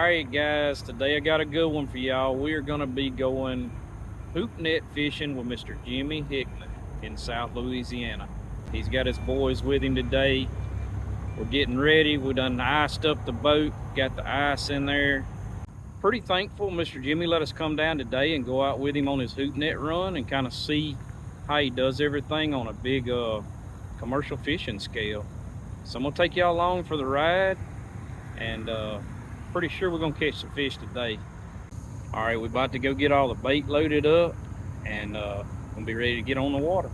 Alright guys, today I got a good one for y'all. We are going to be going hoop net fishing with Mr. Jimmy Hickman in South Louisiana. He's got his boys with him today. We're getting ready. We done iced up the boat, got the ice in there. Pretty thankful Mr. Jimmy let us come down today and go out with him on his hoop net run and kind of see how he does everything on a big commercial fishing scale. So I'm going to take y'all along for the ride, and pretty sure we're gonna catch some fish today. All right, we're about to go get all the bait loaded up and gonna be ready to get on the water.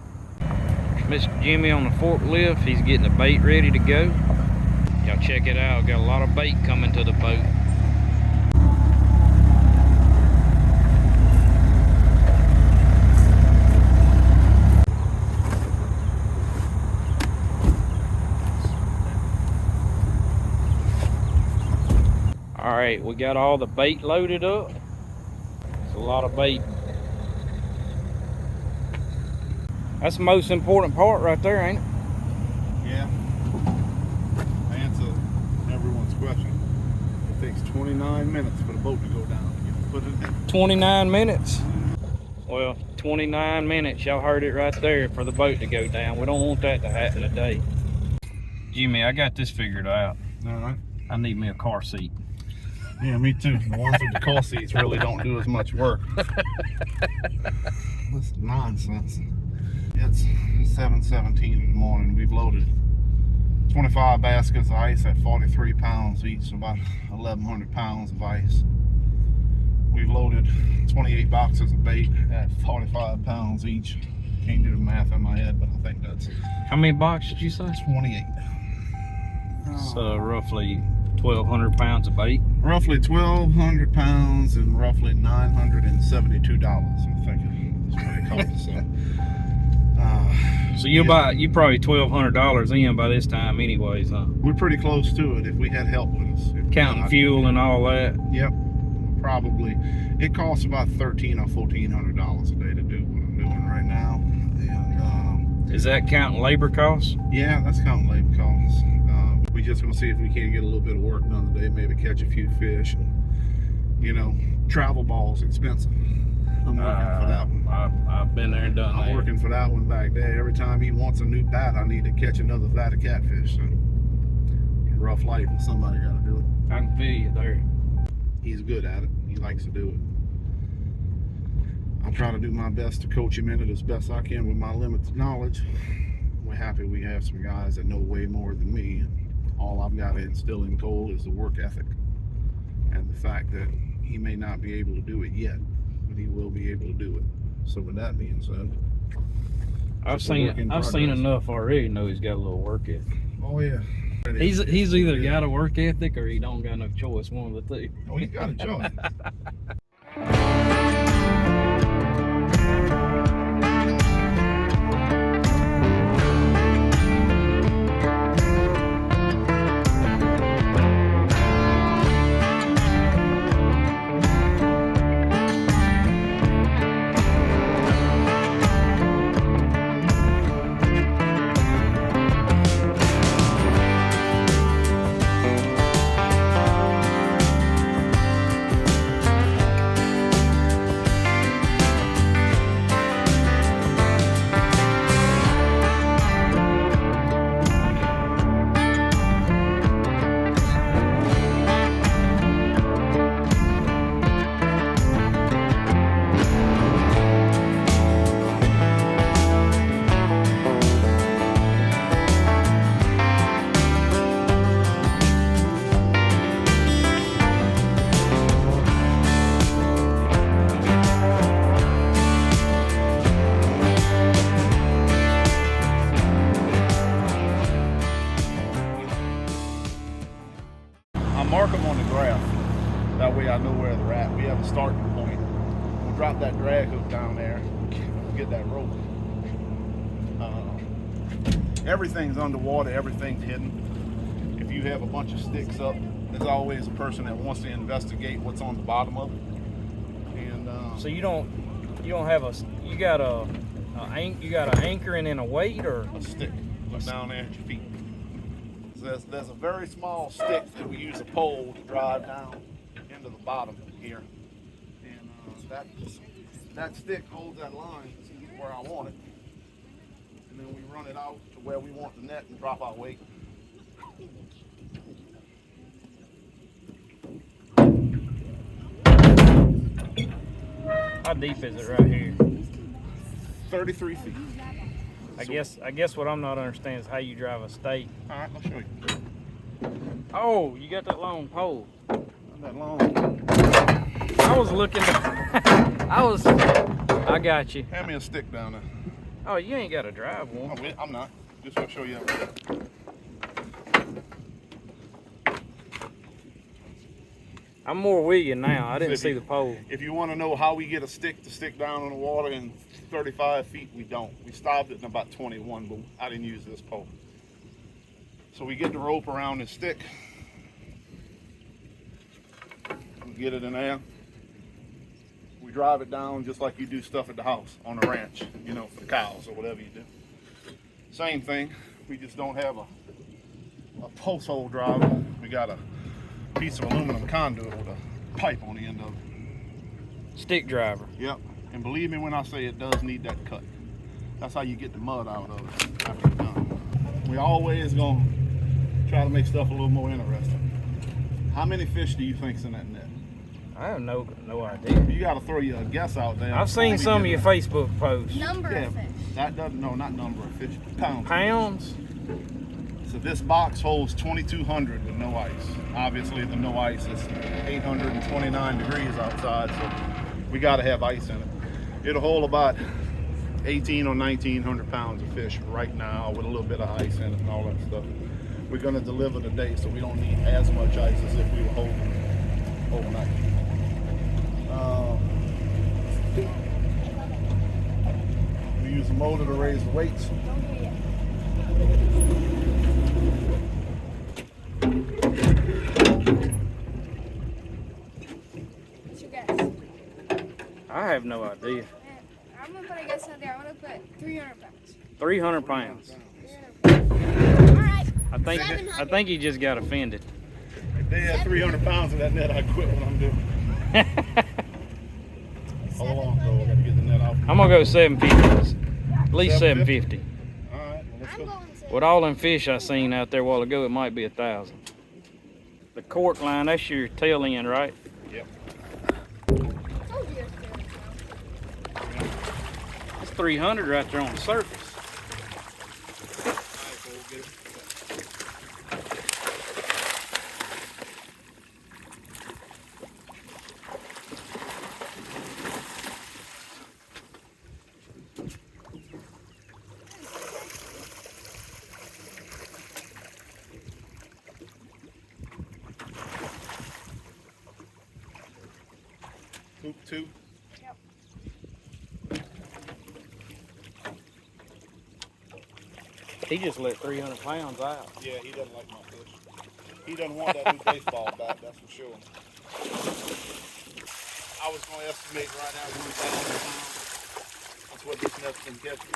Mr. Jimmy on the forklift, he's getting the bait ready to go. Y'all check it out, got a lot of bait coming to the boat. All right, we got all the bait loaded up. It's a lot of bait. That's the most important part right there, ain't it? Yeah. To answer everyone's question, it takes 29 minutes for the boat to go down. You put it in. 29 minutes? Well, 29 minutes, y'all heard it right there, for the boat to go down. We don't want that to happen today. Jimmy, I got this figured out. All right. I need me a car seat. Yeah, me too. The ones with the car seats really don't do as much work. That's nonsense. It's 7:17 in the morning. We've loaded 25 baskets of ice at 43 pounds each, so about 1,100 pounds of ice. We've loaded 28 boxes of bait at 45 pounds each. Can't do the math in my head, but I think that's... How many boxes did you say? 28. So roughly 1,200 pounds of bait. Roughly 1,200 pounds and roughly $972, I think is what it costs. So you probably $1,200 in by this time anyways, huh? We're pretty close to it if we had help with us. Counting fuel and all that. Yep, probably. It costs about $1,300 or $1,400 a day to do what I'm doing right now. And, is that counting labor costs? Yeah, that's counting labor costs. We just gonna see if we can't get a little bit of work done today, maybe catch a few fish. And, you know, travel ball's expensive. I'm working for that one. I've been there and done that. I'm working for that one back there. Every time he wants a new bat, I need to catch another flat of catfish. So, rough life, and somebody got to do it. I can feel you there. He's good at it. He likes to do it. I'm trying to do my best to coach him in it as best I can with my limited knowledge. We're happy we have some guys that know way more than me. All I've got to instill in Cole is the work ethic and the fact that he may not be able to do it yet, but he will be able to do it. So with that being said, I've seen enough already to know he's got a little work ethic. Oh yeah. He's either got a work ethic or he don't got no choice, one of the two. Oh, he's got a choice. Mark them on the graph. That way I know where they're at. We have a starting point. We'll drop that drag hook down there. We'll get that rope. Everything's underwater. Everything's hidden. If you have a bunch of sticks up, there's always a person that wants to investigate what's on the bottom of it. And so you don't have you got an anchor and then a weight, or a stick. Look down there at your feet. There's a very small stick that we use a pole to drive down to the bottom here. And that stick holds that line where I want it. And then we run it out to where we want the net and drop our weight. How deep is it right here? 33 feet. I guess what I'm not understanding is how you drive a stake. All right, I'll show you. Oh, you got that long pole. Not that long. I was looking. I got you. Hand me a stick down there. Oh, you ain't got to drive one. Oh, I'm not. Just want to show you. I'm more with you now. I didn't see the pole. If you want to know how we get a stick to stick down in the water in 35 feet, we don't. We stopped it in about 21, but I didn't use this pole. So we get the rope around the stick. We get it in there. We drive it down just like you do stuff at the house on the ranch, you know, for the cows or whatever you do. Same thing. We just don't have a post hole driver. We got a piece of aluminum conduit with a pipe on the end of it. Stick driver. Yep. And believe me when I say it does need that cut. That's how you get the mud out of it after it's done. We always gonna try to make stuff a little more interesting. How many fish do you think's in that net? I have no idea. You gotta throw your guess out there. I've seen some of your Facebook posts. Number of fish. That doesn't, no, not number of fish, pounds. Pounds? So this box holds 2,200 with no ice. Obviously the no ice is 829 degrees outside, so we gotta have ice in it. It'll hold about 18 or 1,900 pounds of fish right now with a little bit of ice in it and all that stuff. We're gonna deliver today, so we don't need as much ice as if we were holding overnight. We use a motor to raise the weights. What's your guess? I have no idea. I'm gonna put a guess out there. I'm gonna put 300 pounds. 300 pounds. 300 pounds. All right. I think he just got offended. If they had 300 pounds in that net, I'd quit what I'm doing. Hold on, though. I gotta get the net out. I'm gonna go 750. At least 750. All right, well, let's go. With all them fish I seen out there a while ago, it might be 1,000. The cork line, that's your tail end, right? Yep. It's 300 right there on the surface. Hoop 2. Yep. He just let 300 pounds out. Yeah, he doesn't like my fish. He doesn't want that new baseball bat, that's for sure. I was going to estimate right now 1,000 pounds. That's what this net's been catching.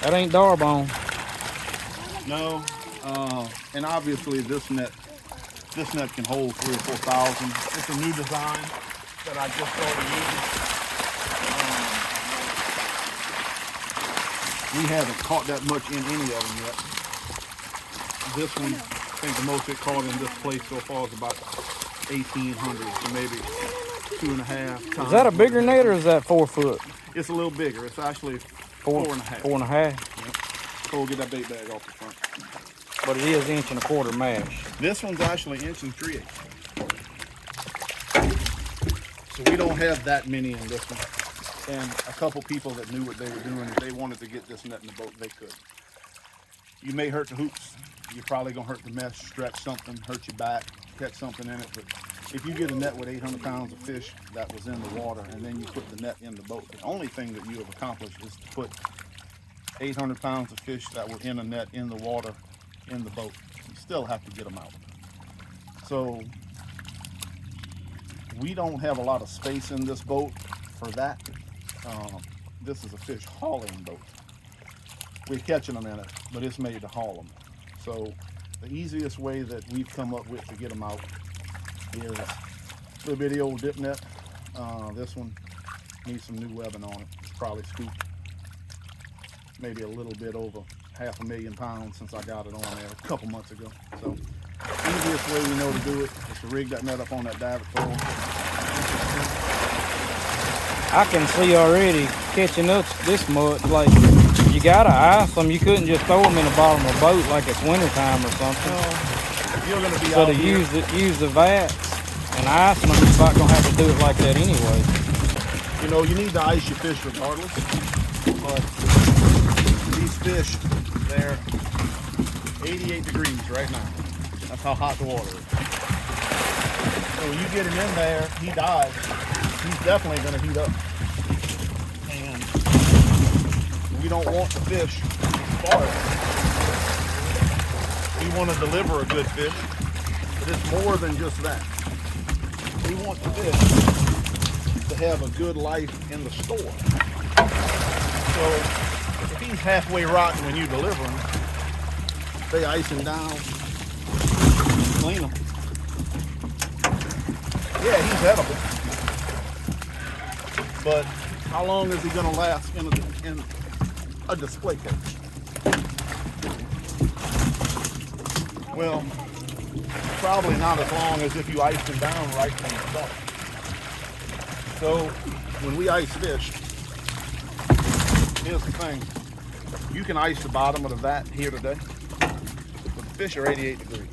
That ain't Darbone. No, and obviously this net can hold 3,000 or 4,000. It's a new design that I just started using. We haven't caught that much in any of them yet. This one, I think the most it caught in this place so far is about 1,800, so maybe 2.5 times. Is that a bigger net or is that 4 foot? It's a little bigger. It's actually 4.5. 4.5. Yep. So we'll get that bait bag off the front. But it is 1.25 inch mash. This one's actually 1 3/8 inch. So we don't have that many in this one. And a couple people that knew what they were doing, if they wanted to get this net in the boat, they could. You may hurt the hoops. You're probably gonna hurt the mesh, stretch something, hurt your back, catch something in it, but if you get a net with 800 pounds of fish that was in the water and then you put the net in the boat, the only thing that you have accomplished is to put 800 pounds of fish that were in a net in the water in the boat. You still have to get them out. So we don't have a lot of space in this boat for that. This is a fish hauling boat. We're catching them in it, but it's made to haul them. So the easiest way that we've come up with to get them out is a little bitty old dip net. This one needs some new webbing on it. It's probably scooped maybe a little bit over 500,000 pounds since I got it on there a couple months ago. So easiest way we know to do it is to rig that net up on that davit pole. I can see already catching up this much. Like, you gotta ice them. You couldn't just throw them in the bottom of a boat like it's wintertime or something. You're gonna be So out to here. use the vats and ice them, you're not gonna have to do it like that anyway. You know, you need to ice your fish regardless, but these fish, they're 88 degrees right now. That's how hot the water is. So when you get him in there, he dies. He's definitely going to heat up. And we don't want the fish to starve. We want to deliver a good fish, but it's more than just that. We want the fish to have a good life in the store. So if he's halfway rotten when you deliver him, they ice him down, clean him. Yeah, he's edible. But how long is he going to last in a display cage? Well, probably not as long as if you iced him down right from the start. So when we ice fish, here's the thing. You can ice the bottom of the vat here today, but the fish are 88 degrees.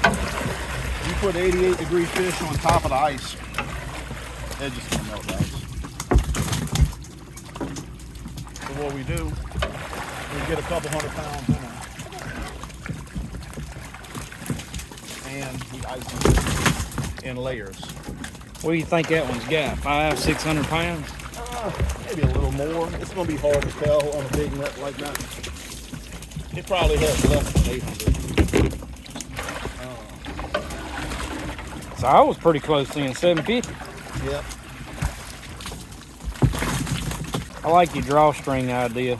You put 88 degree fish on top of the ice, they're just going to melt the ice. So what we do, we get a couple 100 pounds in them, and we ice them in layers. What do you think that one's got? 500-600 pounds? Maybe a little more. It's going to be hard to tell on a big net like that. It probably has less than 800. So I was pretty close seeing 750. Yep. I like your drawstring idea.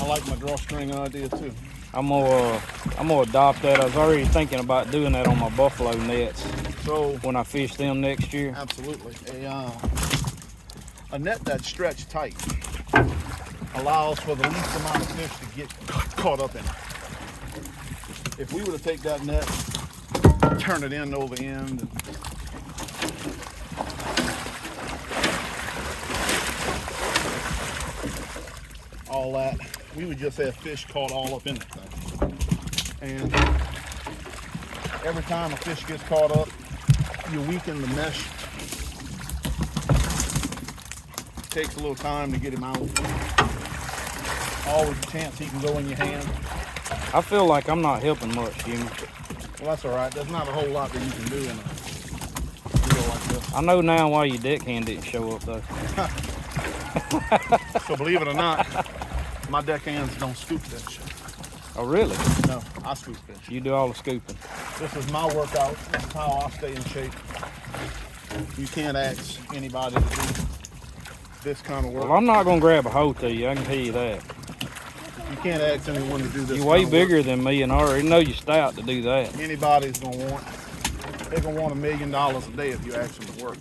I like my drawstring idea too. I'm gonna adopt that. I was already thinking about doing that on my buffalo nets So when I fish them next year. absolutely, a net that's stretched tight allows for the least amount of fish to get caught up in it. If we were to take that net, turn it end over end, and all that, we would just have fish caught all up in it. And every time a fish gets caught up, you weaken the mesh. It takes a little time to get him out. Always a chance he can go in your hand. I feel like I'm not helping much, Jimmy. Well, that's all right. There's not a whole lot that you can do in a deal like this. I know now why your deckhand didn't show up though. So believe it or not, my deckhands don't scoop fish. Oh really? No, I scoop fish. You do all the scooping. This is my workout. This is how I stay in shape. You can't ask anybody to do this kind of work. Well, I'm not gonna grab a hold to you. I can tell you that. You can't ask anyone to do this. You're way kind of work. bigger than me, and I already know you're stout to do that. Anybody's gonna want. They're gonna want $1 million a day if you ask them to work.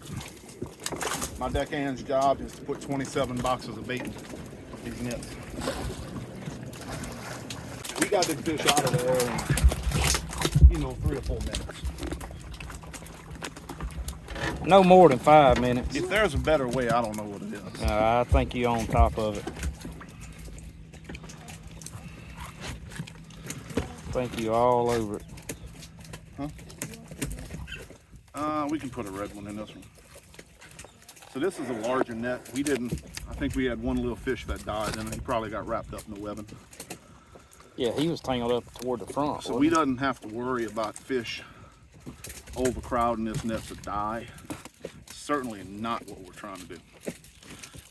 My deckhand's job is to put 27 boxes of bait in these nets. We got this fish out of there in, 3 or 4 minutes. No more than 5 minutes. If there's a better way, I don't know what it is. I think you're on top of it. I think you're all over it. We can put a red one in this one. So this is a larger net. I think we had one little fish that died and he probably got wrapped up in the webbing. Yeah, he was tangled up toward the front. So we doesn't have to worry about fish overcrowding this net to die. Certainly not what we're trying to do.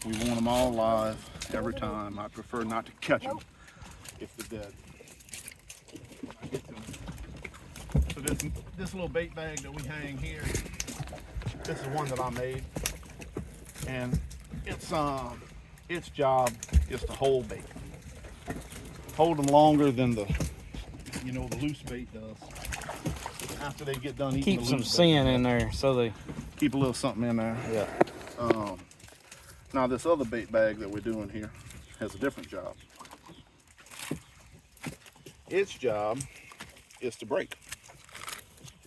We want them all alive every time. I prefer not to catch them if they're dead. So this little bait bag that we hang here, this is one that I made, and its job is to hold bait. Hold them longer than the loose bait does. After they get done eating, keep some sin in there, so they keep a little something in there. Yeah. Now this other bait bag that we're doing here has a different job. Its job is to break.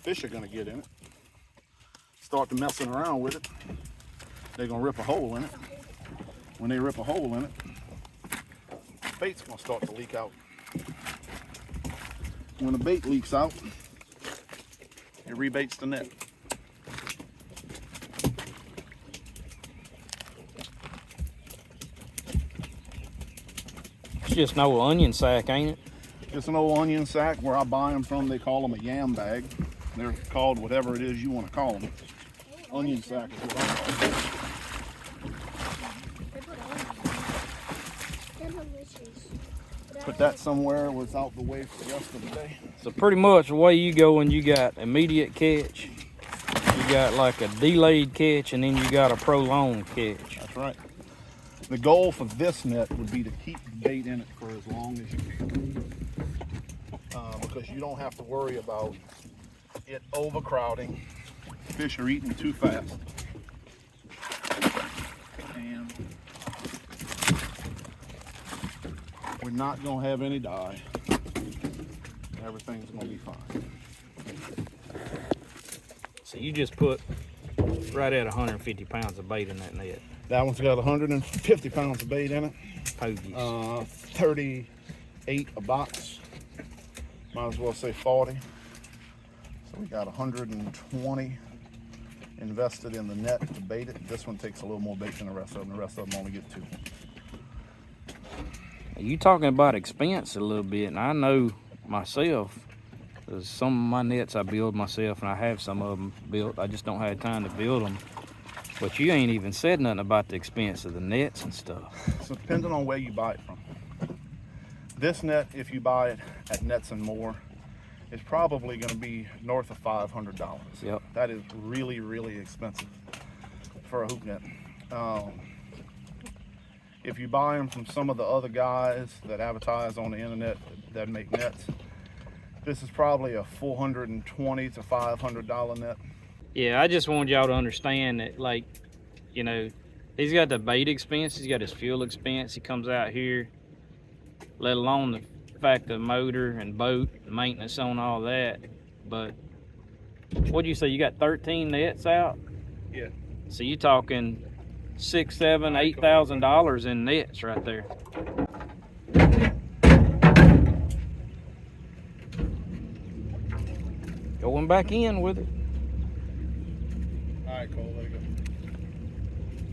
Fish are gonna get in it, start to messing around with it. They're gonna rip a hole in it. When they rip a hole in it, the bait's gonna start to leak out. When the bait leaks out, it rebaits the net. It's just an old onion sack, ain't it? It's an old onion sack. Where I buy them from, they call them a yam bag. They're called whatever it is you want to call them. Onion sack is what I call them. Put that somewhere where it's out the way for the rest of the day. So pretty much the way you go when you got immediate catch, you got like a delayed catch, and then you got a prolonged catch. That's right. The goal for this net would be to keep the bait in it for as long as you can. Because you don't have to worry about it overcrowding. Fish are eating too fast. And we're not going to have any die. Everything's going to be fine. So you just put right at 150 pounds of bait in that net. That one's got 150 pounds of bait in it. Pogies. 38 a box. Might as well say 40. So we got 120 invested in the net to bait it. This one takes a little more bait than the rest of them. The rest of them only get 2. You talking about expense a little bit, and I know myself, there's some of my nets I build myself, and I have some of them built. I just don't have time to build them. But you ain't even said nothing about the expense of the nets and stuff. So depending on where you buy it from. This net, if you buy it at Nets and More, is probably going to be north of $500. Yep. That is really, really expensive for a hoop net. If you buy them from some of the other guys that advertise on the internet that make nets, this is probably a $420 to $500 net. Yeah, I just wanted y'all to understand that, like, you know, he's got the bait expense, he's got his fuel expense, he comes out here, let alone the fact of motor and boat, maintenance on all that. But what'd you say, you got 13 nets out? Yeah. So you talking $6,000, $8,000 $8,000 in nets right there. Going back in with it. All right, Cole, let it go.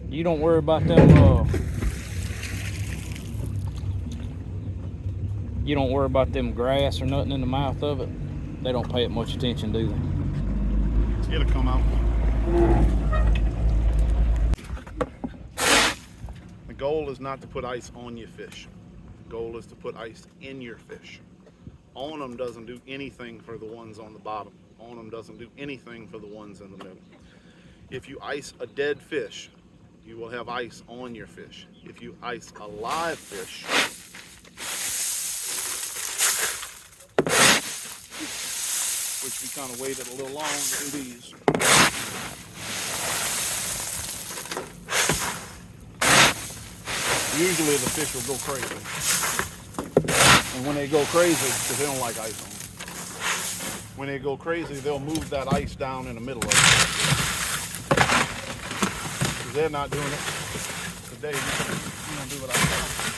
You don't worry about them. You don't worry about them grass or nothing in the mouth of it. They don't pay it much attention, do they? It'll come out. The goal is not to put ice on your fish. The goal is to put ice in your fish. On them doesn't do anything for the ones on the bottom. On them doesn't do anything for the ones in the middle. If you ice a dead fish, you will have ice on your fish. If you ice a live fish, which we kind of waited a little long to do these. Usually the fish will go crazy. And when they go crazy, because they don't like ice on them, when they go crazy, they'll move that ice down in the middle of it. Because they're not doing it today. You don't do what I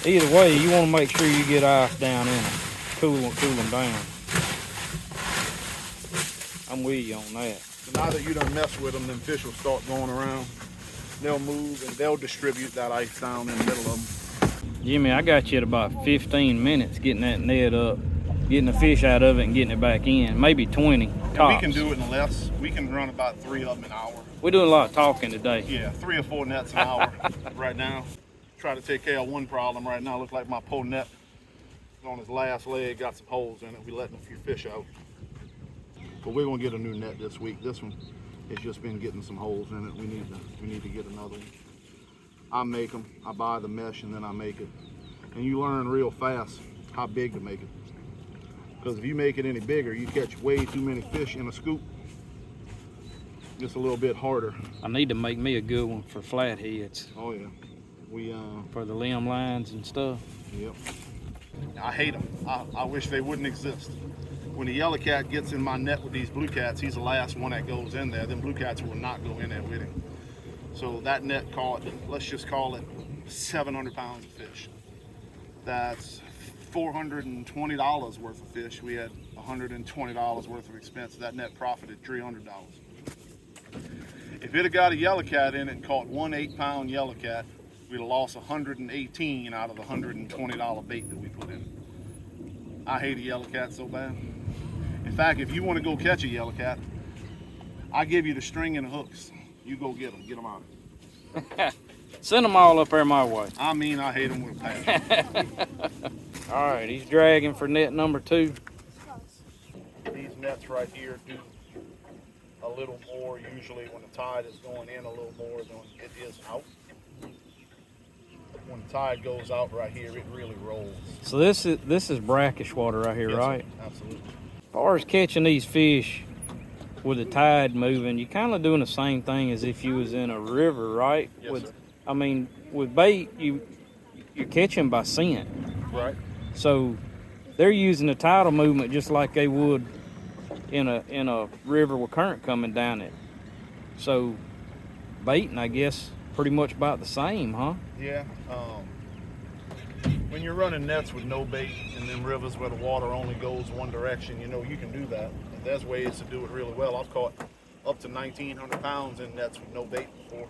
do. Either way, you want to make sure you get ice down in them. Cool them down. I'm with you on that. So now that you done mess with them, then fish will start going around. They'll move and they'll distribute that ice down in the middle of them. Jimmy, I got you at about 15 minutes getting that net up, getting the fish out of it and getting it back in. Maybe 20. And we can do it in less. We can run about 3 of them an hour. We're doing a lot of talking today. Yeah, 3 or 4 nets an hour right now. Try to take care of one problem right now. Looks like my pole net is on his last leg, got some holes in it. We're letting a few fish out. But we're gonna get a new net this week. This one has just been getting some holes in it. We need to get another one. I make them, I buy the mesh, and then I make it. And you learn real fast how big to make it. Because if you make it any bigger, you catch way too many fish in a scoop. It's a little bit harder. I need to make me a good one for flatheads. Oh yeah, for the limb lines and stuff. Yep. I hate them. I wish they wouldn't exist. When the yellow cat gets in my net with these blue cats, he's the last one that goes in there. Them blue cats will not go in there with him. So that net caught, let's just call it 700 pounds of fish. That's $420 worth of fish. We had $120 worth of expense. That net profited $300. If it had got a yellow cat in it and caught one 8-pound yellow cat, we'd have lost 118 out of the $120 bait that we put in. I hate a yellow cat so bad. In fact, if you want to go catch a yellow cat, I give you the string and the hooks. You go get them out. Send them all up there my way. I mean, I hate them with a passion. All right, he's dragging for net number 2. These nets right here do a little more usually when the tide is going in a little more than it is out. When the tide goes out right here, it really rolls. So this is brackish water right here, Yes, right? sir. Absolutely. As far as catching these fish with the tide moving, you're kind of doing the same thing as if you was in a river, right? Yes, sir. I mean, with bait, you're catching by scent. Right. So they're using the tidal movement just like they would in a river with current coming down it. So baiting, I guess, pretty much about the same, huh? Yeah. When you're running nets with no bait in them rivers where the water only goes one direction, you know, you can do that. And there's ways to do it really well. I've caught up to 1,900 pounds in nets with no bait before.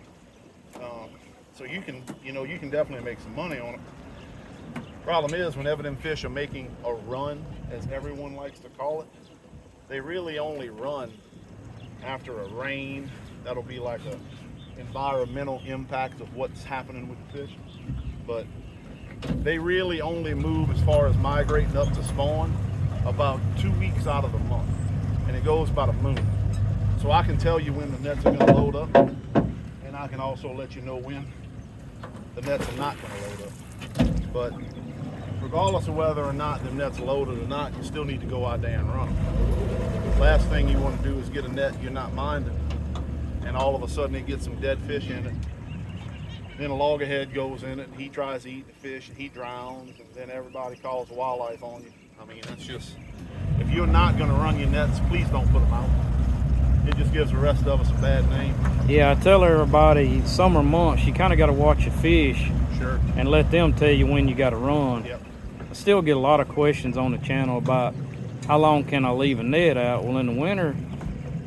So you can definitely make some money on it. Problem is, whenever them fish are making a run, as everyone likes to call it, they really only run after a rain. That'll be like a environmental impact of what's happening with the fish. But they really only move as far as migrating up to spawn about 2 weeks out of the month. And it goes by the moon. So I can tell you when the nets are gonna load up, and I can also let you know when the nets are not gonna load up. But regardless of whether or not the net's loaded or not, you still need to go out there and run them. Last thing you want to do is get a net you're not minding, and all of a sudden it gets some dead fish in it. Then a loggerhead goes in it, and he tries to eat the fish, and he drowns, and then everybody calls wildlife on you. I mean, that's just, if you're not going to run your nets, please don't put them out. It just gives the rest of us a bad name. Yeah, I tell everybody, summer months, you kind of got to watch your fish. Sure. And let them tell you when you got to run. Yep. I still get a lot of questions on the channel about how long can I leave a net out. Well, in the winter,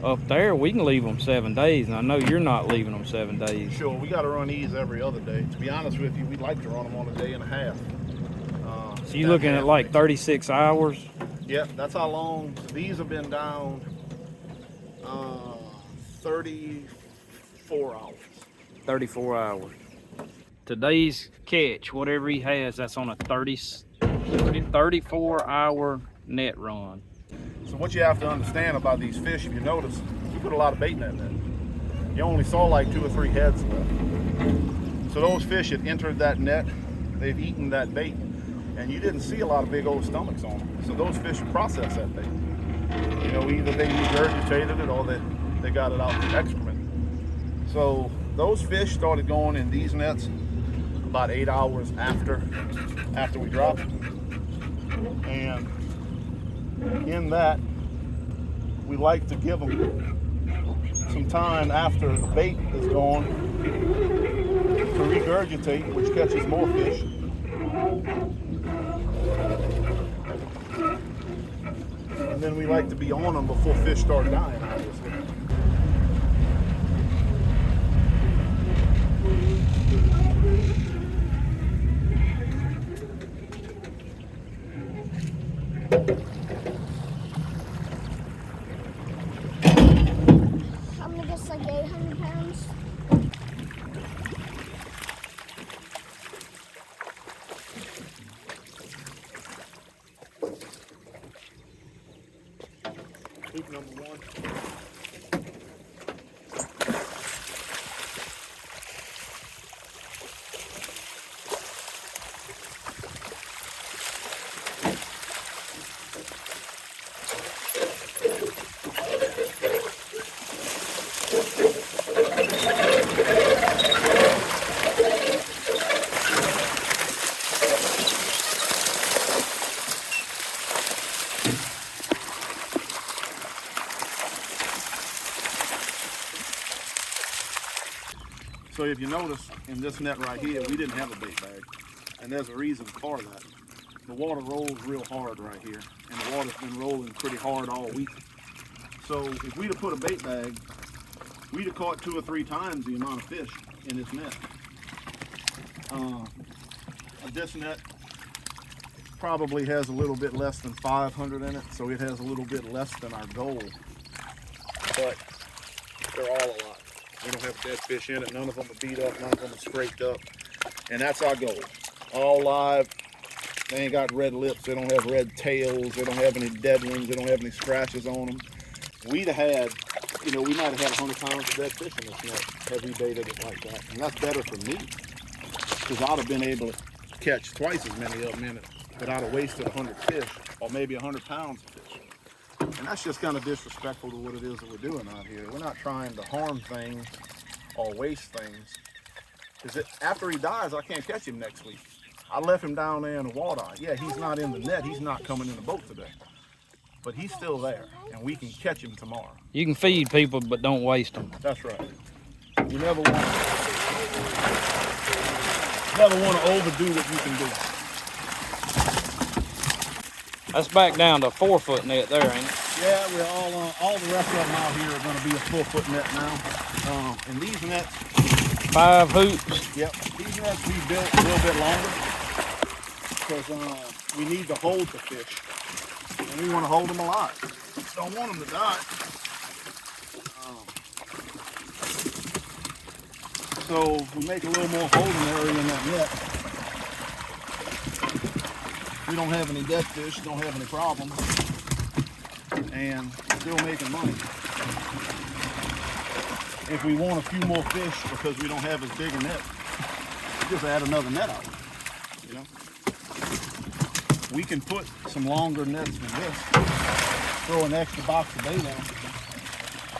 up there, we can leave them 7 days, and I know you're not leaving them 7 days. Sure, we got to run these every other day. To be honest with you, we'd like to run them on a day and a half. So you're looking at like 36 hours? Yep, that's how long. These have been down 34 hours. 34 hours. Today's catch, whatever he has, that's on a 34-hour net run. So what you have to understand about these fish, if you notice, we put a lot of bait in that net. You only saw like 2 or 3 heads left. So those fish had entered that net, they've eaten that bait, and you didn't see a lot of big old stomachs on them. So those fish process that bait. You know, either they regurgitated it or they got it out through excrement. So those fish started going in these nets about 8 hours after we dropped it. And in that, we like to give them some time after the bait is gone to regurgitate, which catches more fish. And then we like to be on them before fish start dying, obviously. Hoop number 1. So if you notice in this net right here, we didn't have a bait bag, and there's a reason for that. The water rolls real hard right here, and the water's been rolling pretty hard all week. So if we'd have put a bait bag, we'd have caught 2 or 3 times the amount of fish in this net. This net probably has a little bit less than 500 in it, so it has a little bit less than our goal, but they're all a lot. We don't have dead fish in it. None of them are beat up. None of them are scraped up. And that's our goal. All live. They ain't got red lips. They don't have red tails. They don't have any dead ones. They don't have any scratches on them. We'd have had, you know, we might have had 100 pounds of dead fish in this net had we baited it like that. And that's better for me, because I'd have been able to catch twice as many of them in it, but I'd have wasted 100 fish, or maybe 100 pounds of fish. And that's just kind of disrespectful to what it is that we're doing out here. We're not trying to harm things or waste things. Because after he dies, I can't catch him next week. I left him down there in the water. Yeah, he's not in the net. He's not coming in the boat today. But he's still there, and we can catch him tomorrow. You can feed people, but don't waste them. That's right. You never want to overdo what you can do. That's back down to a 4-foot net there, ain't it? Yeah, we're all the rest of them out here are going to be a 4-foot net now. And these nets, 5 hoops. yep, these nets we built a little bit longer because we need to hold the fish, and we want to hold them alive. Don't want them to die. So we make a little more holding area in that net. We don't have any dead fish, don't have any problems, and still making money. If we want a few more fish because we don't have as big a net, just add another net out, you know? We can put some longer nets than this, throw an extra box of bait on,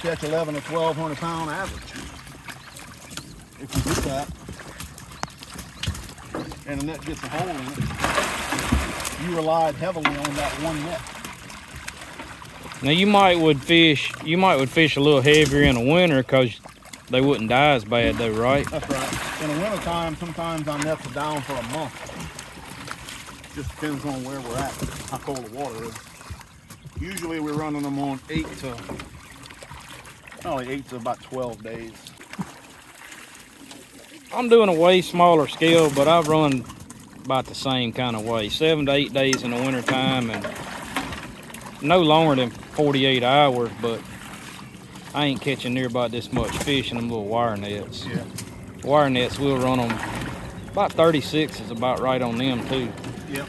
catch 11 or 1,200 pound average. If we do that, and the net gets a hole in it, you relied heavily on that one net. Now you might would fish a little heavier in the winter because they wouldn't die as bad though, right? That's right. In the winter time, sometimes our nets are down for a month. Just depends on where we're at, how cold the water is. Usually we're running them on 8 to about 12 days. I'm doing a way smaller scale, but I run about the same kind of way. 7 to 8 days in the winter time and no longer than 48 hours, but I ain't catching near about this much fish in them little wire nets. Yeah. Wire nets, we'll run them about 36 is about right on them too. Yep.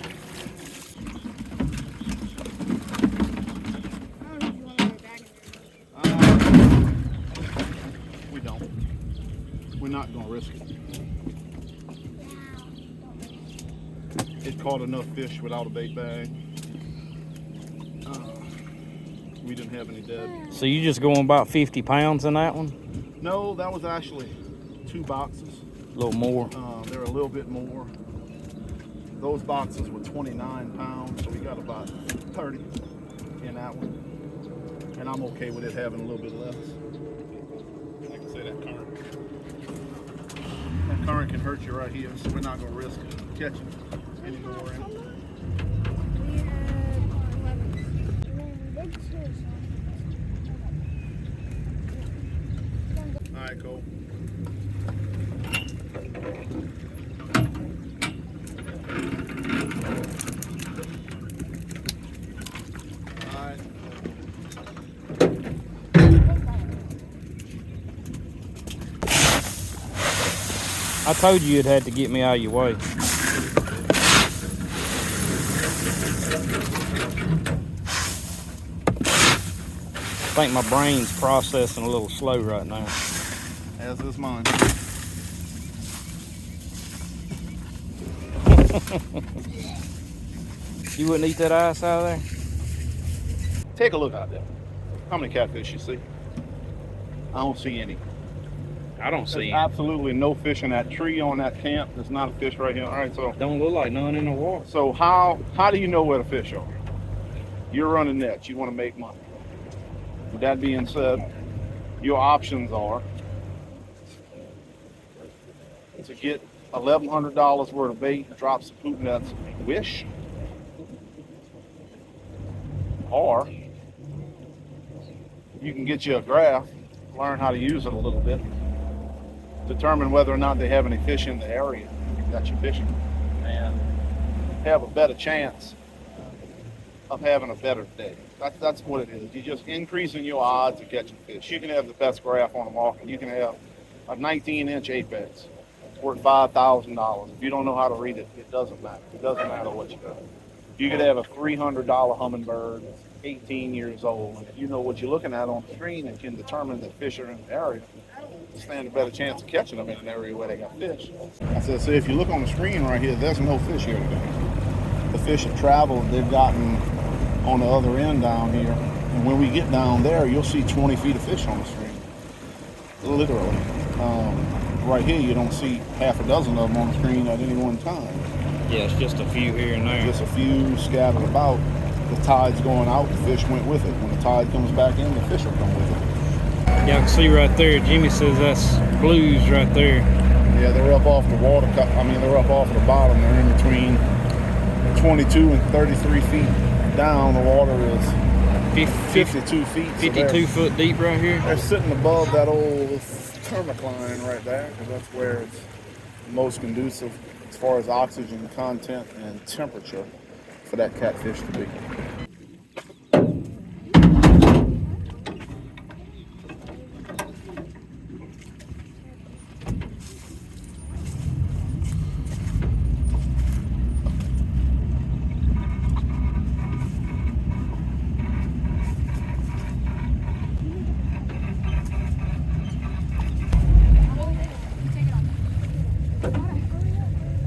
We don't. We're not gonna risk it. It caught enough fish without a bait bag. We didn't have any dead. So you just going about 50 pounds in that one? No, that was actually 2 boxes. A little more. They're a little bit more. Those boxes were 29 pounds, so we got about 30 in that one. And I'm okay with it having a little bit less. Like I say, that current can hurt you right here, so we're not gonna risk catching any more in it. All right, cool. All right. I told you you'd had to get me out of your way. think my brain's processing a little slow right now. As is mine. You wouldn't eat that ice out of there? Take a look out there. How many catfish you see? I don't see any. I don't see There's him. absolutely no fish in that tree on that camp. There's not a fish right here. All right, so Don't look like none in the water. so how do you know where the fish are? You're running nets. You want to make money. With that being said, your options are to get $1,100 worth of bait, drop some poop nets, wish, or you can get you a graph, learn how to use it a little bit, determine whether or not they have any fish in the area that you're fishing, and have a better chance of having a better day. That's what it is. You're just increasing your odds of catching fish. You can have the best graph on the market. You can have a 19-inch apex worth $5,000. If you don't know how to read it, it doesn't matter. It doesn't matter what you do. You could have a $300 hummingbird, 18 years old. And if you know what you're looking at on the screen and can determine that fish are in the area, you stand a better chance of catching them in an area where they got fish. I said, so if you look on the screen right here, there's no fish here today. The fish have traveled. They've gotten on the other end down here. And when we get down there, you'll see 20 feet of fish on the screen. Literally. Right here, you don't see half a dozen of them on the screen at any one time. Yeah, it's just a few here and there. Just a few scattered about. The tide's going out, the fish went with it. When the tide comes back in, the fish will come with it. Y'all can see right there, Jimmy says that's blues right there. Yeah, they're up off the water, they're up off the bottom. They're in between 22 and 33 feet down. The water is 52 feet. 52 foot deep right here. They're sitting above that old thermocline right there, because that's where it's most conducive as far as oxygen content and temperature for that catfish to be.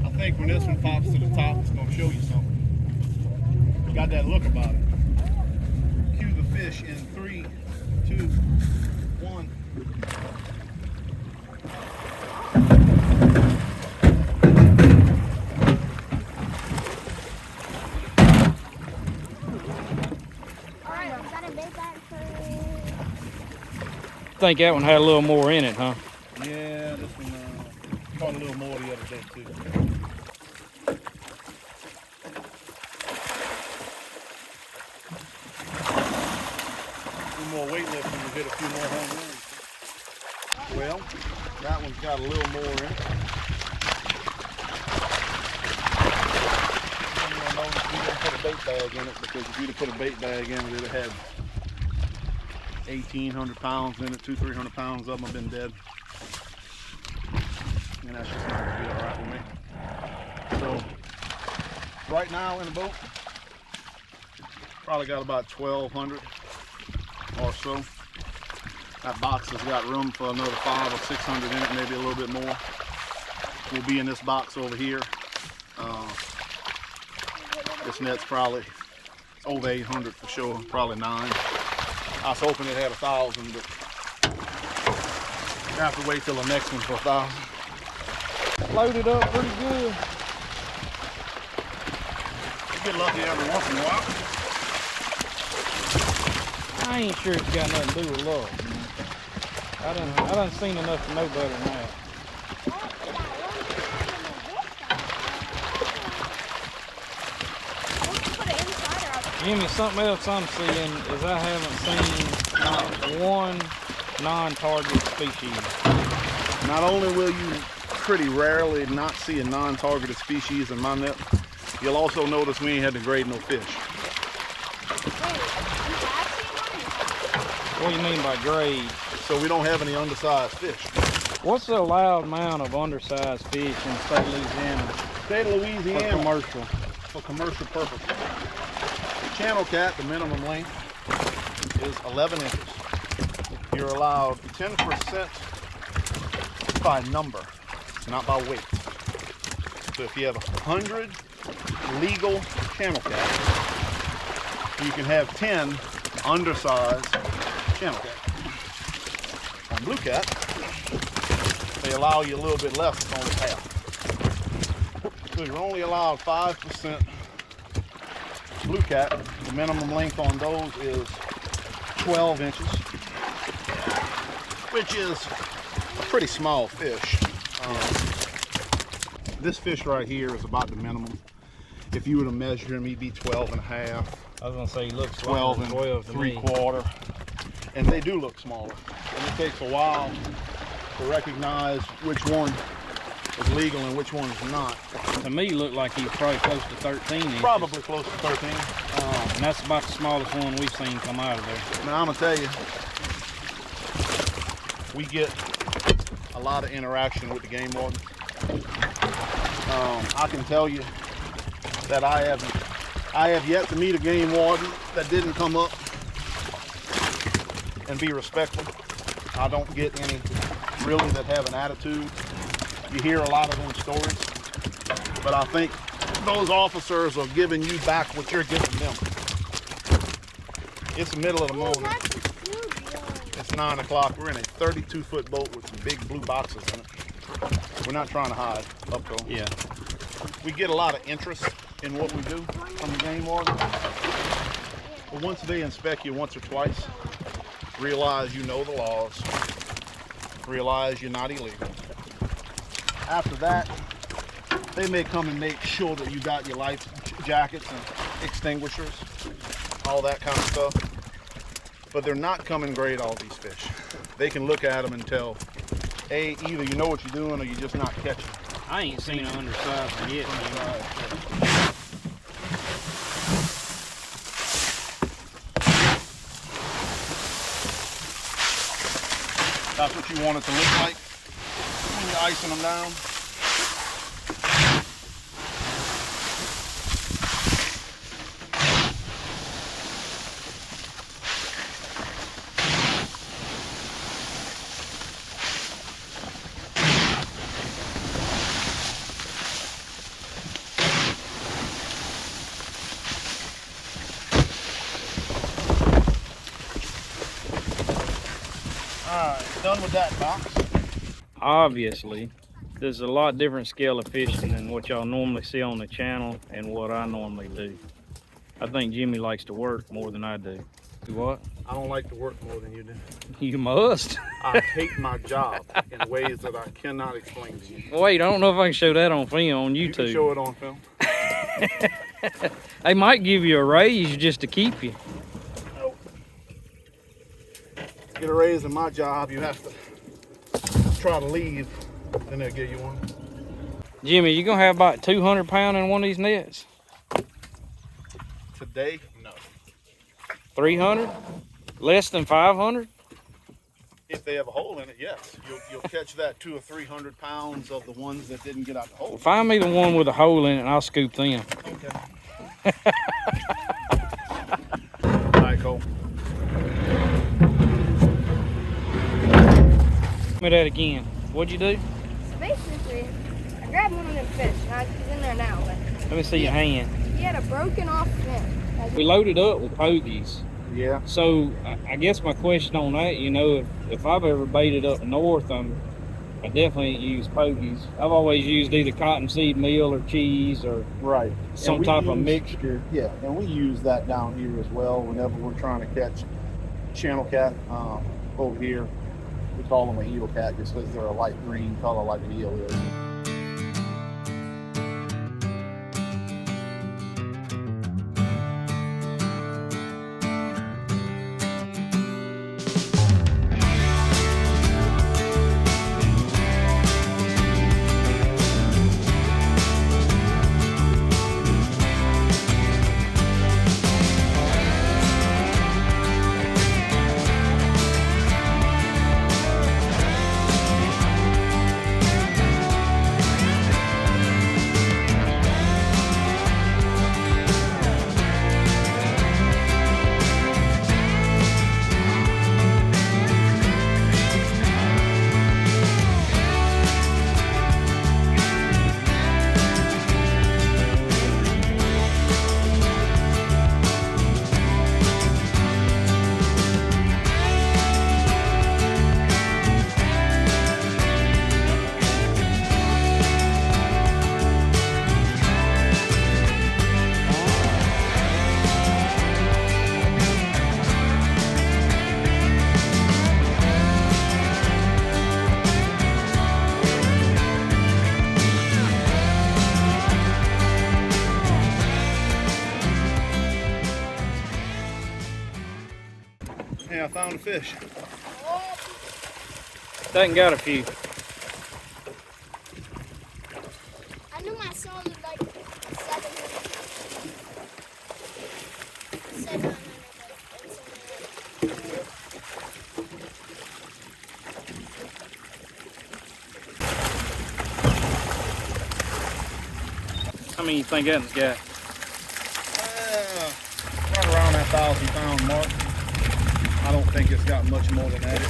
I think when this one pops to the top, it's going to show you something. Got that look about it. Cue the fish in 3, 2, 1. Alright, is that a big bag for... I think that one had a little more in it, huh? Yeah, this one caught a little more the other day too. More weightlifting, we hit a few more home runs. Well, that one's got a little more in it. You'll notice we didn't put a bait bag in it, because if you'd have put a bait bag in it, it'd have had 1,800 pounds in it. 200-300 pounds of them have been dead. And that's just not gonna be all right with me. So, right now in the boat, probably got about 1,200 or so. That box has got room for another 500 or 600 in it, maybe a little bit more. We'll be in this box over here. This net's probably over 800 for sure, probably 9. I was hoping it had 1,000, but I have to wait till the next one for 1,000. Loaded up pretty good. You get lucky every once in a while. I ain't sure it's got nothing to do with luck. I done seen enough to know better than that. Jimmy, something else I'm seeing is I haven't seen not one non-target species. Not only will you pretty rarely not see a non-targeted species in my net, you'll also notice we ain't had to grade no fish. Wait, What do you mean by grade? So we don't have any undersized fish. What's the allowed amount of undersized fish in the state of Louisiana State of for Louisiana, commercial? for commercial purposes. The channel cat, the minimum length is 11 inches. you're allowed 10% by number, not by weight. So if you have 100 legal channel cats, you can have 10 undersized channel cats. On blue cat, they allow you a little bit less, it's only half. So you're only allowed 5% blue cat. The minimum length on those is 12 inches, which is a pretty small fish. This fish right here is about the minimum. If you were to measure him, he'd be 12 and a half. I was gonna say he looks 12 and 12 3/4. And they do look smaller. And it takes a while to recognize which one is legal and which one is not. To me, he looked like he was probably close to 13 inches. Probably close to 13. And that's about the smallest one we've seen come out of there. Now I'm gonna tell you, we get a lot of interaction with the game warden. I can tell you that I have yet to meet a game warden that didn't come up and be respectful. I don't get any really that have an attitude. You hear a lot of them stories, but I think those officers are giving you back what you're giving them. It's the middle of the morning. It's 9 o'clock. We're in a 32-foot boat with some big blue boxes in it. We're not trying to hide up close. Yeah. We get a lot of interest in what we do from the game warden. But once they inspect you once or twice, realize you know the laws, realize you're not illegal. After that, they may come and make sure that you got your life jackets and extinguishers, all that kind of stuff. But they're not coming grade, all these fish. They can look at them and tell, A, either you know what you're doing or you're just not catching. I ain't seen an undersized one yet, man. That's what you want it to look like when you're icing them down. Alright, done with that box. Obviously, there's a lot different scale of fishing than what y'all normally see on the channel and what I normally do. I think Jimmy likes to work more than I do. Do what? I don't like to work more than you do. You must. I hate my job in ways that I cannot explain to you. Wait, I don't know if I can show that on film on You can YouTube. show it on film. They might give you a raise just to keep you. Nope. Get a raise in my job, you have to try to leave, then they'll give you one. Jimmy, you gonna have about 200 pounds in one of these nets? Today, no. 300? Less than 500? If they have a hole in it, yes. You'll catch that 200 or 300 pounds of the ones that didn't get out the hole. Well, find me the one with a hole in it and I'll scoop them. Okay. All right, Cole. Give me that again. What'd you do? So basically, I grabbed one of them fish, and he's in there now. But Let me see your hand. he had a broken off fin. We loaded up with pogies. Yeah. So I guess my question on that, you know, if I've ever baited up north, I definitely use pogies. I've always used either cottonseed meal or cheese or Right. some type of mixture. Yeah, and we use that down here as well whenever we're trying to catch channel cat. Over here, we call them a eel cat just because they're a light green color like an eel is. Yeah, I found a fish. Dayton got a few. I knew I saw it like 700. How many you think Dayton's got? Right around that 1,000-pound mark. I don't think it's got much more than that.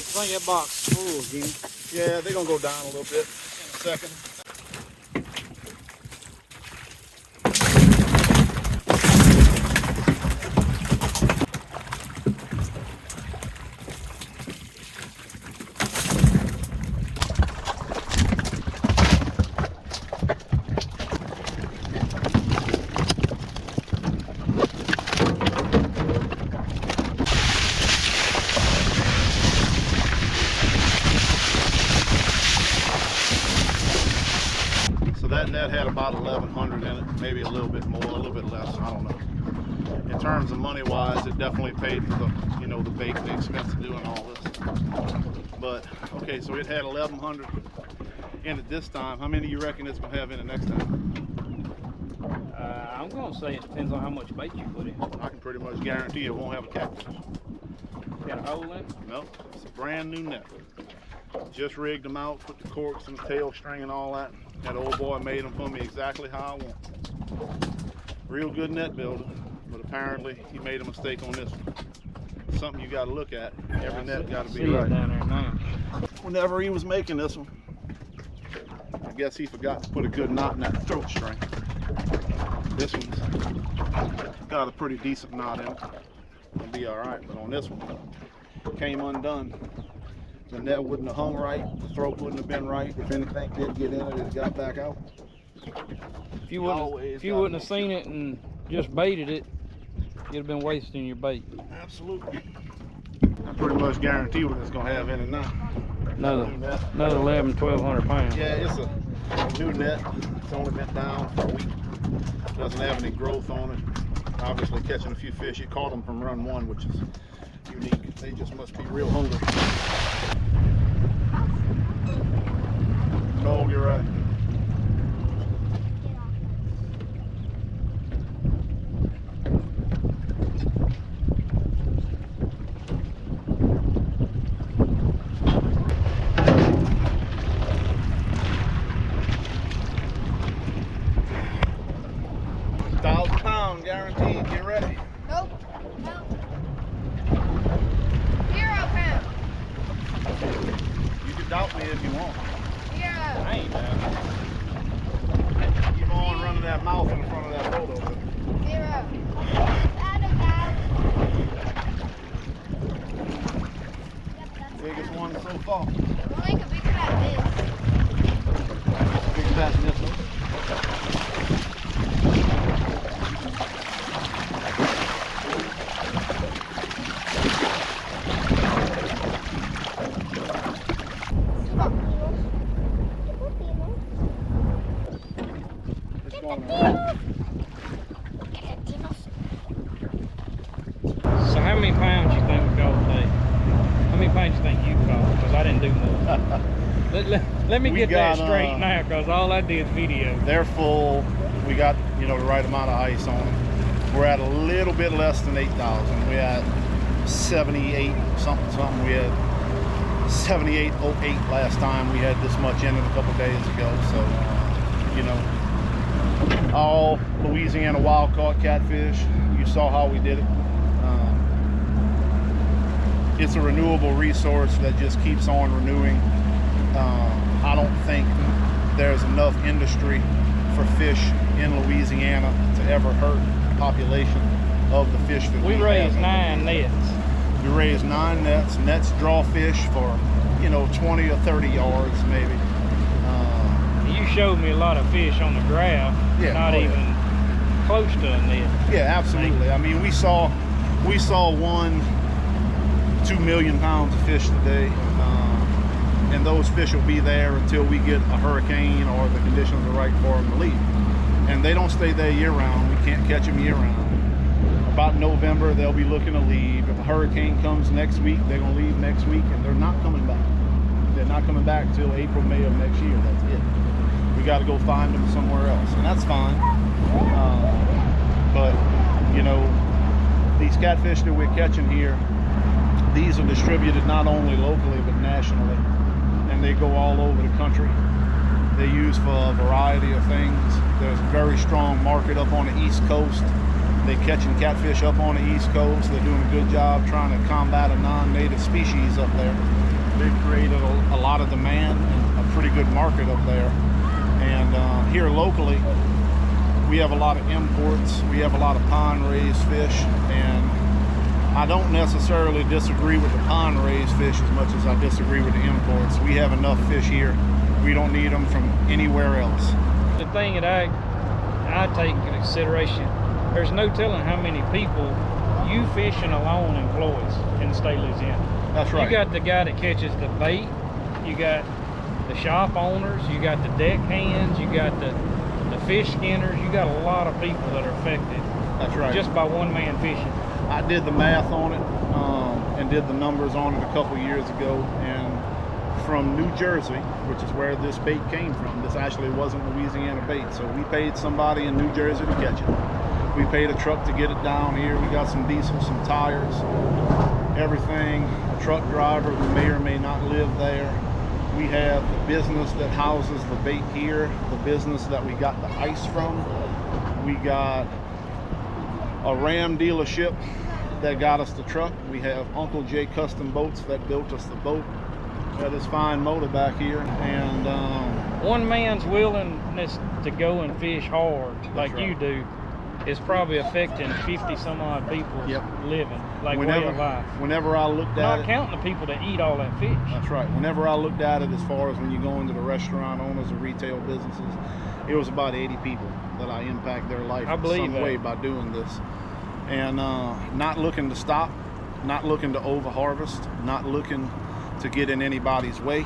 I think that box is full, Jimmy. Yeah, they're gonna go down a little bit in a second. That net had about 1,100 in it, maybe a little bit more, a little bit less, I don't know. In terms of money-wise, it definitely paid for the, you know, the bait, the expense of doing all this. But, okay, so it had 1,100 in it this time. How many do you reckon it's gonna have in it next time? I'm gonna say it depends on how much bait you put in. I can pretty much guarantee it won't have a catfish. Got a hole in it? No, it's a brand new net. Just rigged them out, put the corks and the tail string and all that. That old boy made them for me exactly how I want. Real good net builder, but apparently he made a mistake on this one. Something you got to look at. Every net got to be right. Down there now. Whenever he was making this one, I guess he forgot to put a good knot in that throat string. This one's got a pretty decent knot in it. It'll be all right, but on this one, it came undone. The net wouldn't have hung right, the throat wouldn't have been right. If anything did get in it, it got back out. If you wouldn't have seen it and just baited it, you'd have been wasting your bait. Absolutely. I pretty much guarantee what it's gonna have in it now. Another 1,100-1,200 pounds. Yeah, it's a new net. It's only been down for a week. Doesn't have any growth on it. Obviously catching a few fish. You caught them from run one, which is unique. They just must be real hungry. Oh, you're right. £1,000 guaranteed. Get ready. Nope. Nope. 0 pound. You can doubt me if you want. 0. I ain't down. Keep on running that mouth in front of that boat over there. 0. Out of that. Biggest one so far. We'll make a big fat this. Big fat missile. So how many pounds you think we caught today? How many pounds you think you caught? Because I didn't do much. let me get that straight now, because all I did is video. They're full. We got, you know, the right amount of ice on them. We're at a little bit less than 8,000. We had 78 something. We had 78.08 last time. We had this much in it a couple days ago. So, you know, all Louisiana wild caught catfish. You saw how we did it. It's a renewable resource that just keeps on renewing. I don't think there's enough industry for fish in Louisiana to ever hurt the population of the fish that we raised have. 9 nets. We raised 9 nets. Nets draw fish for you know, 20 or 30 yards maybe. You showed me a lot of fish on the graph, Yeah, not oh, yeah. even close to a net. Yeah, absolutely. I mean, we saw 2 million pounds of fish today, and those fish will be there until we get a hurricane or the conditions are right for them to leave. And they don't stay there year round. We can't catch them year round. About November, they'll be looking to leave. If a hurricane comes next week, they're gonna leave next week, and they're not coming back. They're not coming back till April, May of next year. That's it. We got to go find them somewhere else, and that's fine. But you know, these catfish that we're catching here, these are distributed not only locally but nationally, and they go all over the country. They're used for a variety of things. There's a very strong market up on the East Coast. They're catching catfish up on the East Coast. They're doing a good job trying to combat a non-native species up there. They've created a lot of demand and a pretty good market up there. And here locally, we have a lot of imports. We have a lot of pond-raised fish, and I don't necessarily disagree with the pond-raised fish as much as I disagree with the imports. We have enough fish here. We don't need them from anywhere else. The thing that I take into consideration, there's no telling how many people you fishing alone employs in the state of Louisiana. That's right. You got the guy that catches the bait, you got the shop owners, you got the deck hands, you got the fish skinners, you got a lot of people that are affected. That's right. Just by one man fishing. I did the math on it and did the numbers on it a couple years ago, and from New Jersey, which is where this bait came from, this actually wasn't Louisiana bait, so we paid somebody in New Jersey to catch it. We paid a truck to get it down here. We got some diesel, some tires, everything, a truck driver who may or may not live there. We have the business that houses the bait here, the business that we got the ice from. We got a Ram dealership that got us the truck. We have Uncle J Custom Boats that built us the boat. We have this fine motor back here, and one man's willingness to go and fish hard like right. you do is probably affecting 50 some odd people living like way of life. Whenever I looked at Not it, counting the people that eat all that fish. that's right. Whenever I looked at it, as far as when you go into the restaurant owners or retail businesses, it was about 80 people that I impact their life in some way by doing this. And not looking to stop, not looking to over harvest, not looking to get in anybody's way.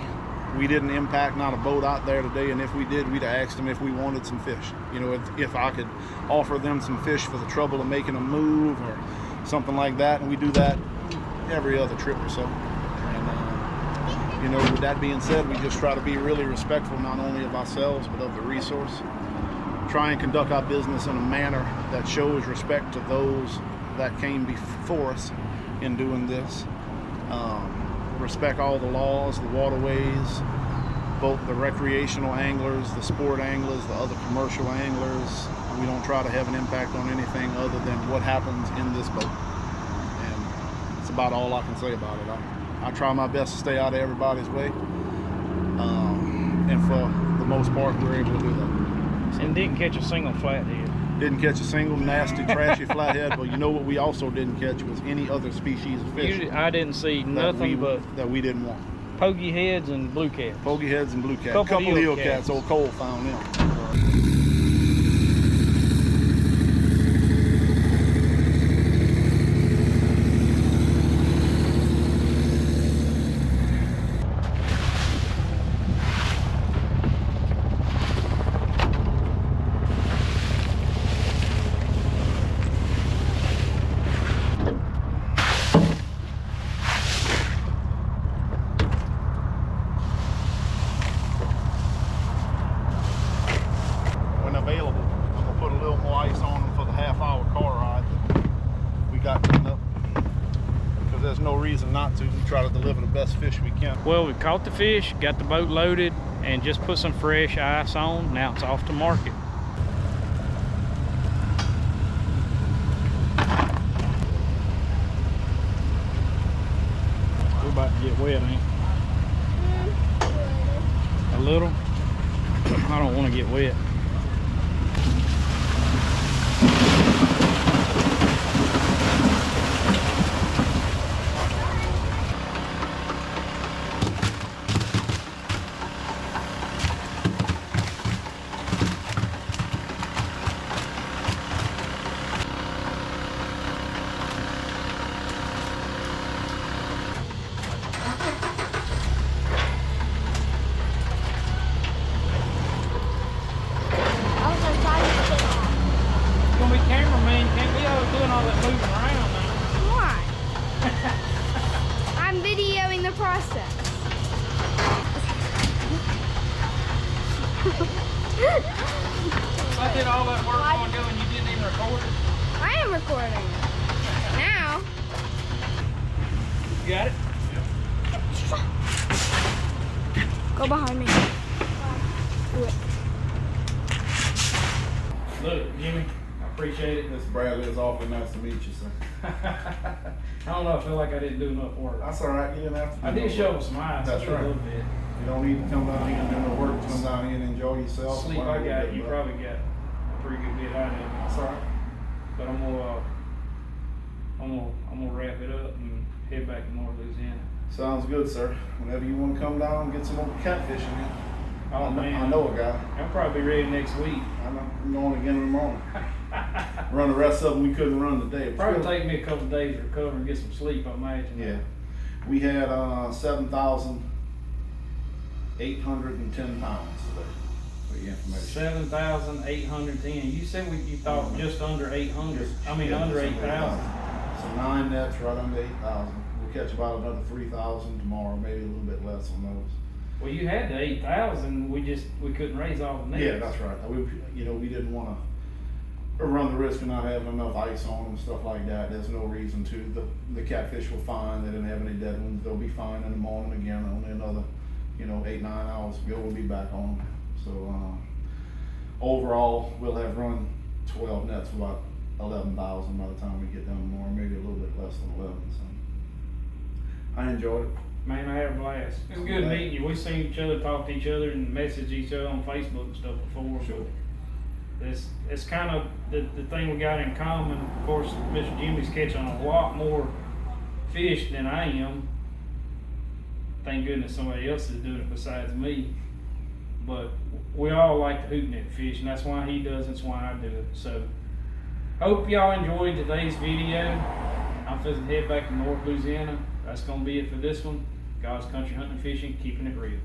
We didn't impact not a boat out there today, and if we did, we'd have asked them if we wanted some fish. You know, if I could offer them some fish for the trouble of making them move or something like that, and we do that every other trip or so. And you know, with that being said, we just try to be really respectful not only of ourselves but of the resource. Try and conduct our business in a manner that shows respect to those that came before us in doing this. Respect all the laws, the waterways, both the recreational anglers, the sport anglers, the other commercial anglers. We don't try to have an impact on anything other than what happens in this boat. And that's about all I can say about it. I try my best to stay out of everybody's way. And for the most part, we're able to do that. And didn't catch a single flathead. Didn't catch a single nasty, trashy flathead, but you know what we also didn't catch was any other species of fish. I didn't see nothing that we didn't want. Pokey heads and blue cats. Pokey heads and blue cats. Couple eel cats. Old Cole found them. Available. I'm gonna put a little more ice on them for the half-hour car ride that we got coming up, because there's no reason not to. We try to deliver the best fish we can. Well, we caught the fish, got the boat loaded, and just put some fresh ice on. Now it's off to market. We're about to get wet, ain't we? A little? I don't want to get wet. process. I did all that work on doing, you didn't even record it. I am recording. Now. You got it? Go behind me. Do it. Look, Jimmy, I appreciate it. Miss Bradley, it's awfully nice to meet you, sir. I don't know, I feel like I didn't do enough work. That's all right. You didn't have to do I did no show work. him some eyes That's a right. little bit. You don't need to come down here and do no work. Come down here and enjoy yourself. Sleep Learn a I little got, bit you about- probably got a pretty good bit out of it. That's all right. But I'm gonna wrap it up and head back to North Louisiana. Sounds good, sir. Whenever you want to come down and get some more catfishing in. Oh man, I know a guy. I'll probably be ready next week. I know. I'm going again in the morning. Run the rest of them we couldn't run today. It was Probably really- take me a couple of days to recover and get some sleep, I imagine. Yeah. We had 7,810 pounds today, for your information. 7,810. You said you thought just under 800. I mean, Yeah, under just 8,000. So 9 nets, right under 8,000. We'll catch about another 3,000 tomorrow, maybe a little bit less on those. Well, you had the 8,000. We couldn't raise all the nets. Yeah, that's right. We didn't want to run the risk of not having enough ice on them and stuff like that. There's no reason to. The catfish were fine. They didn't have any dead ones. They'll be fine in the morning again. Only another, 8-9 hours to go. We'll be back on. So overall, we'll have run 12 nets for about 11,000 by the time we get done tomorrow. Maybe a little bit less than 11. So I enjoyed it. Man, I had a blast. It was good meeting you. We've seen each other, talked to each other, and messaged each other on Facebook and stuff before. Sure. It's kind of the thing we got in common. Of course, Mr. Jimmy's catching a lot more fish than I am. Thank goodness somebody else is doing it besides me. But we all like to hoop net fish, and that's why he does it, that's why I do it. So, hope y'all enjoyed today's video. I'm fixing to head back to North Louisiana. That's going to be it for this one. God's Country Hunting and Fishing, keeping it real.